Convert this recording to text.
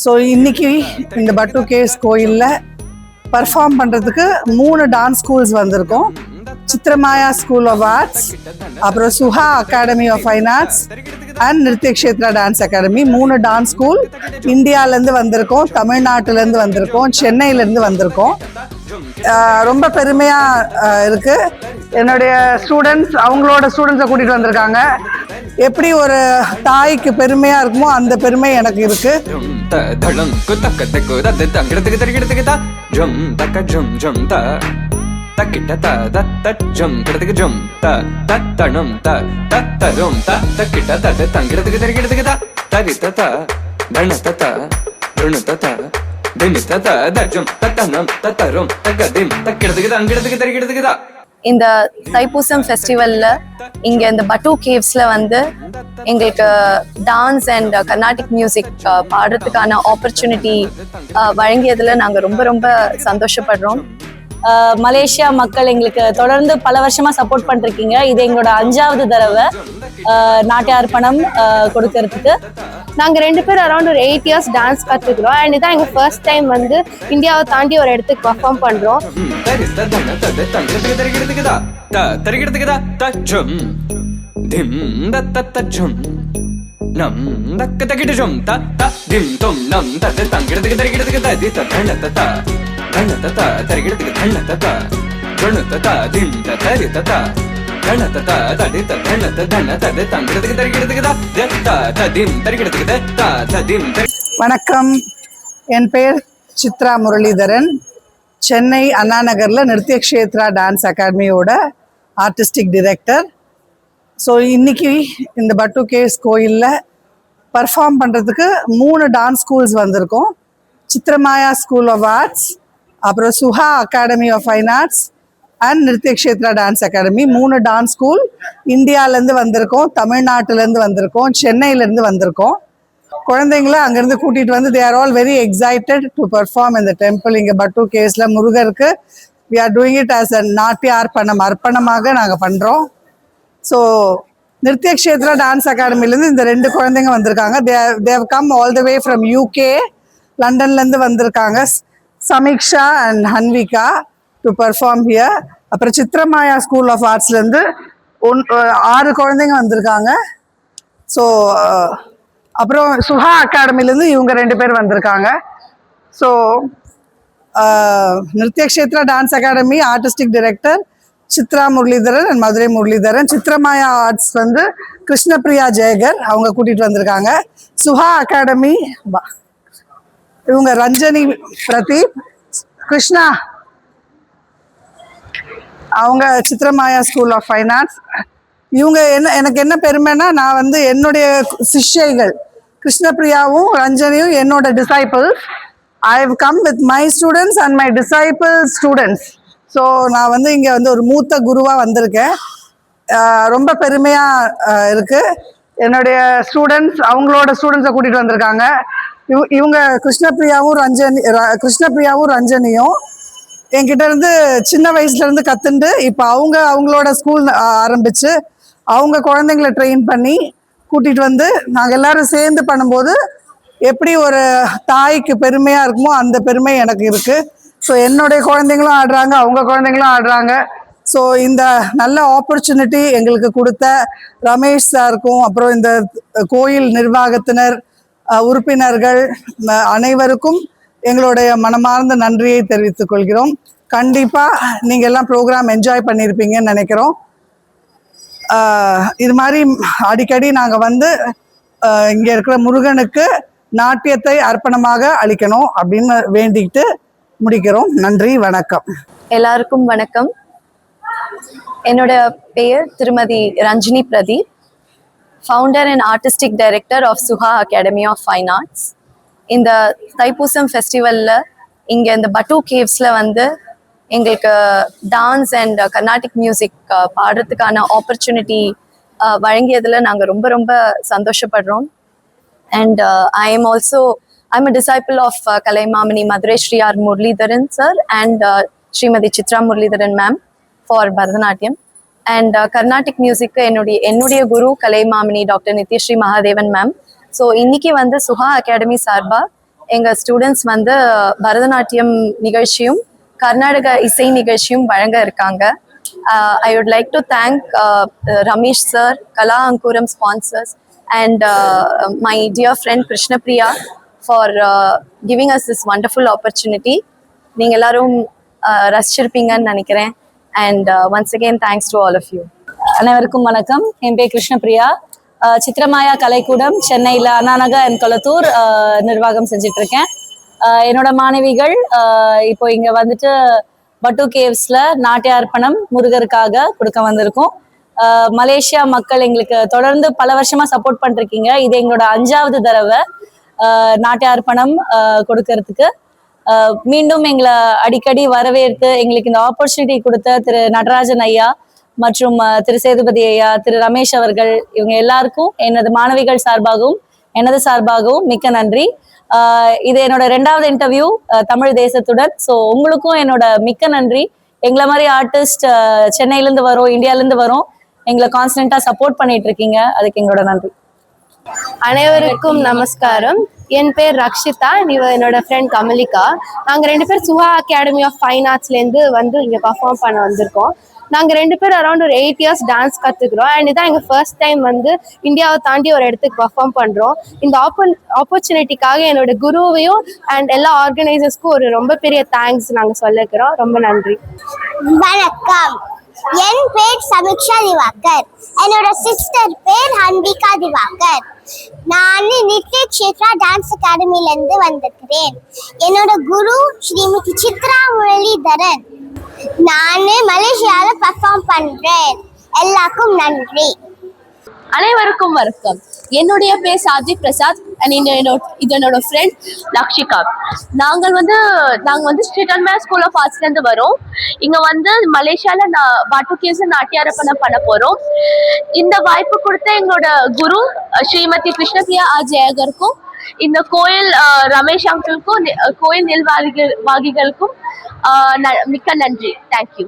So இன்னைக்கு இந்த பட்டு கேவ்ஸ் கோயிலில் பர்ஃபார்ம் பண்ணுறதுக்கு 3 டான்ஸ் ஸ்கூல்ஸ் வந்திருக்கோம். சித்ரமாயா ஸ்கூல் ஆஃப் ஆர்ட்ஸ், அப்புறம் Suha academy of fine arts and Nrityakshetra dance academy. 3 dance school இந்தியாவிலேருந்து வந்திருக்கோம், தமிழ்நாட்டிலேருந்து வந்திருக்கோம், சென்னையிலேருந்து வந்திருக்கோம். ரொம்ப பெருமையாக இருக்குது. என்னுடைய ஸ்டூடெண்ட்ஸ் அவங்களோட ஸ்டூடெண்ட்ஸை கூட்டிகிட்டு வந்திருக்காங்க. எப்படி ஒரு தாய்க்கு பெருமையா இருக்குமோ அந்த பெருமை எனக்கு இருக்கு. இந்த தைப்பூசம் ஃபெஸ்டிவல்ல இங்க இந்த பட்டு கேவ்ஸ்ல வந்து எங்களுக்கு டான்ஸ் அண்ட் கர்நாடிக் மியூசிக் பாடுறதுக்கான ஆப்பர்ச்சுனிட்டி வழங்கியதுல நாங்க ரொம்ப ரொம்ப சந்தோஷப்படுறோம். மலேசியா மக்கள் எங்களுக்கு தொடர்ந்து பல வருஷமா சப்போர்ட் பண்ணிருக்கீங்க. இது எங்களோட 5வது தடவை நாட்டிய அர்ப்பணம் கொடுக்கறதுக்கு. நாங்க 2 பேரும் அரௌண்ட் ஒரு 8 இயர்ஸ் டான்ஸ் கத்துக்கிறோம். அண்ட் இதான் எங்க ஃபர்ஸ்ட் டைம் வந்து இந்தியாவை தாண்டி ஒரு இடத்துக்கு பர்ஃபார்ம் பண்றோம். வணக்கம், என் பேர் சித்ரா முரளிதரன். சென்னை அண்ணா நகரில் நிருத்யக்ஷேத்ரா டான்ஸ் அகாடமியோட ஆர்டிஸ்டிக் டைரக்டர். ஸோ இன்னைக்கு இந்த பட்டு கேவ்ஸ் கோயிலில் பர்ஃபார்ம் பண்ணுறதுக்கு 3 டான்ஸ் ஸ்கூல்ஸ் வந்திருக்கோம். சித்ரமாயா ஸ்கூல் ஆஃப் ஆர்ட்ஸ், அப்புறம் Suha academy of fine arts and Nrityakshetra dance academy. 3 dance school இந்தியாவிலேருந்து வந்திருக்கோம், தமிழ்நாட்டிலேருந்து வந்திருக்கோம், சென்னையிலேருந்து வந்திருக்கோம். குழந்தைங்கள அங்கேருந்து கூட்டிகிட்டு வந்து they are all very excited to perform இந்த டெம்பிள். இங்கே பட்டு கேவ்ஸில் முருகருக்கு we are doing it as a நாட்டிய அர்ப்பணமாக நாங்கள் பண்ணுறோம். ஸோ நிருத்யக்ஷேத்ரா டான்ஸ் அகாடமிலேருந்து இந்த 2 குழந்தைங்க வந்திருக்காங்க. They've come all the way from UK, லண்டன்லேருந்து வந்திருக்காங்க. Sameeksha and Hanvika to perform here. அப்புறம் சித்ரமாயா ஸ்கூல் ஆஃப் ஆர்ட்ஸ்லேருந்து 6 குழந்தைங்க வந்திருக்காங்க. ஸோ அப்புறம் சுஹா அகாடமிலேருந்து இவங்க 2 பேர் வந்திருக்காங்க. So Nrityakshetra dance academy artistic director Chitra Muralidharan and Madurai Muralidharan. Chitramaya arts வந்து கிருஷ்ணபிரியா ஜெயகர், அவங்க கூட்டிகிட்டு வந்திருக்காங்க. சுஹா அகாடமி இவங்க ரஞ்சனி பிரதீப். கிருஷ்ணா அவங்க சித்ரமாயா ஸ்கூல் ஆஃப் ஃபைன் ஆர்ட்ஸ். இவங்க எனக்கு என்ன பெருமைன்னா, நான் வந்து என்னுடைய சிஷ்யைகள் கிருஷ்ணபிரியாவும் ரஞ்சனியும் என்னோட disciples. I have come with my students and my disciple students. So நான் வந்து இங்கே வந்து ஒரு மூத்த குருவாக வந்திருக்கேன். ரொம்ப பெருமையாக இருக்குது. என்னுடைய ஸ்டூடெண்ட்ஸ் அவங்களோட ஸ்டூடெண்ட்ஸை கூட்டிகிட்டு வந்திருக்காங்க. இவங்க கிருஷ்ணபிரியாவும் ரஞ்சனியும் என்கிட்ட இருந்து சின்ன வயசுலேருந்து கற்றுண்டு இப்போ அவங்களோட ஸ்கூல் ஆரம்பித்து அவங்க குழந்தைங்கள ட்ரெயின் பண்ணி கூட்டிகிட்டு வந்து நாங்கள் எல்லோரும் சேர்ந்து பண்ணும்போது எப்படி ஒரு தாய்க்கு பெருமையாக இருக்குமோ அந்த பெருமை எனக்கு இருக்குது. ஸோ என்னுடைய குழந்தைங்களும் ஆடுறாங்க, அவங்க குழந்தைங்களும் ஆடுறாங்க. ஸோ இந்த நல்ல ஆப்பர்ச்சுனிட்டி எங்களுக்கு கொடுத்த ரமேஷ் சாருக்கும், அப்புறம் இந்த கோயில் நிர்வாகத்தினர், உறுப்பினர்கள் அனைவருக்கும் எங்களுடைய மனமார்ந்த நன்றியை தெரிவித்துக் கொள்கிறோம். கண்டிப்பாக நீங்கள் எல்லாம் ப்ரோக்ராம் என்ஜாய் பண்ணியிருப்பீங்கன்னு நினைக்கிறோம். இது மாதிரி அடிக்கடி நாங்கள் வந்து இங்கே இருக்கிற முருகனுக்கு நாட்டியத்தை அர்ப்பணமாக அளிக்கணும் அப்படின்னு வேண்டிக்கிட்டு முடிக்கிறோம். நன்றி, வணக்கம். எல்லாருக்கும் வணக்கம். என்னோட பெயர் திருமதி Ranjini Pradeep, founder and artistic director of Suha academy of fine arts. இந்த தைப்பூசம் ஃபெஸ்டிவல்ல இங்கே இந்த பட்டு கேவ்ஸில் வந்து எங்களுக்கு டான்ஸ் அண்ட் கர்நாடிக் மியூசிக் பாடுறதுக்கான ஆப்பர்ச்சுனிட்டி வழங்கியதில் நாங்கள் ரொம்ப ரொம்ப சந்தோஷப்படுறோம். And I'm a disciple of Kalaimamani Madurai Sri R. Muralidharan sir and Srimati Chitra Muralidharan ma'am for Bharatanatyam. And Carnatic music என்னுடைய குரு Kalaimamani doctor Nithyasree Mahadevan ma'am. So இன்னைக்கு வந்து சுஹா அகாடமி சார்பா எங்கள் ஸ்டூடெண்ட்ஸ் வந்து பரதநாட்டியம் நிகழ்ச்சியும் கர்நாடக இசை நிகழ்ச்சியும் வழங்க இருக்காங்க. I would like to thank Ramesh sir, Kala Angkuram sponsors and my dear friend Krishnapriya for giving us this wonderful opportunity. நீங்கள் எல்லாரும் ரசிச்சிருப்பீங்கன்னு நினைக்கிறேன். And once again thanks to all of you. அனைவருக்கும் வணக்கம். என் பேர் கிருஷ்ணபிரியா. சித்திரமாயா கலைக்கூடம் சென்னையில் அண்ணாநகர் அண்ட் கொளத்தூர் நிர்வாகம் செஞ்சுட்டு இருக்கேன். என்னோட மாணவிகள் இப்போ இங்கே வந்துட்டு பட்டு கேவ்ஸில் நாட்டிய அர்ப்பணம் முருகருக்காக கொடுக்க வந்திருக்கோம். மலேசியா மக்கள் எங்களுக்கு தொடர்ந்து பல வருஷமாக சப்போர்ட் பண்ணிருக்கீங்க. இது எங்களோட 5வது தடவை நாட்டிய அர்ப்பணம் கொடுக்கறதுக்கு. மீண்டும் எங்களை அடிக்கடி வரவேற்று எங்களுக்கு இந்த ஆப்பர்ச்சுனிட்டி கொடுத்த திரு நடராஜன் ஐயா மற்றும் திரு சேதுபதி ஐயா, திரு ரமேஷ் அவர்கள், இவங்க எல்லாருக்கும் எனது மாணவிகள் சார்பாகவும் எனது சார்பாகவும் மிக்க நன்றி. இது என்னோட 2வது இன்டர்வியூ தமிழ் தேசத்துடன். ஸோ உங்களுக்கும் என்னோட மிக்க நன்றி. எங்களை மாதிரி ஆர்டிஸ்ட் சென்னையிலேருந்து வரோம், இந்தியாவிலேருந்து வரோம், எங்களை கான்ஸ்டன்ட்டாக சப்போர்ட் பண்ணிட்டு இருக்கீங்க. அதுக்கு எங்களோட நன்றி. அனைவருக்கும் நமஸ்காரம். என் பேர் ரக்ஷிதா, என்னோட ஃப்ரெண்ட் கமலிகா. நாங்கள் 2 பேர் சுஹா அகாடமி ஆஃப் ஃபைன் ஆர்ட்ஸ்லேருந்து வந்து இங்கே பர்ஃபார்ம் பண்ண வந்திருக்கோம். நாங்கள் 2 பேர் அரௌண்ட் ஒரு 8 இயர்ஸ் டான்ஸ் கற்றுக்குறோம். அண்ட் இதான் எங்கள் ஃபர்ஸ்ட் டைம் வந்து இந்தியாவை தாண்டி ஒரு இடத்துக்கு பர்ஃபார்ம் பண்ணுறோம். இந்த ஆப்பர்ச்சுனிட்டிக்காக என்னோட குருவையும் அண்ட் எல்லா ஆர்கனைசர்ஸ்க்கும் ஒரு ரொம்ப பெரிய தேங்க்ஸ் நாங்கள் சொல்லிக்கிறோம். ரொம்ப நன்றி. வணக்கம். என் பேர் சமிக்ஷா திவாகர். என்னோட சிஸ்டர் பேர் ஹன்பிகா திவாகர். நான் நித்ய க்ஷேத்ரா டான்ஸ் அகாடமிலேருந்து வந்திருக்கிறேன். என்னோட குரு ஸ்ரீமதி சித்ரா முரளிதரன். நான் மலேசியாவில் பர்ஃபார்ம் பண்ணுறேன். எல்லாருக்கும் நன்றி. அனைவருக்கும் வணக்கம். என்னுடைய பேர் சாஜி பிரசாத் அண்ட் இது என்னோட ஃப்ரெண்ட் லக்ஷிகா. நாங்கள் வந்து ஸ்ட்ரீட் அண்ட் மேன் ஸ்கூல் ஆஃப் ஆர்ட்ஸ்லேருந்து வரோம். இங்கே வந்து மலேசியாவில் பாட்டு கேஸ் நாட்டிய அர்ப்பணம் பண்ண போகிறோம். இந்த வாய்ப்பு கொடுத்த எங்களோட குரு ஸ்ரீமதி கிருஷ்ணபிரியா ஆஜயகருக்கும், இந்த கோயில் ரமேஷ் அங்கிளுக்கும், கோயில் நிர்வாகிகளுக்கும் மிக்க நன்றி. தேங்க்யூ.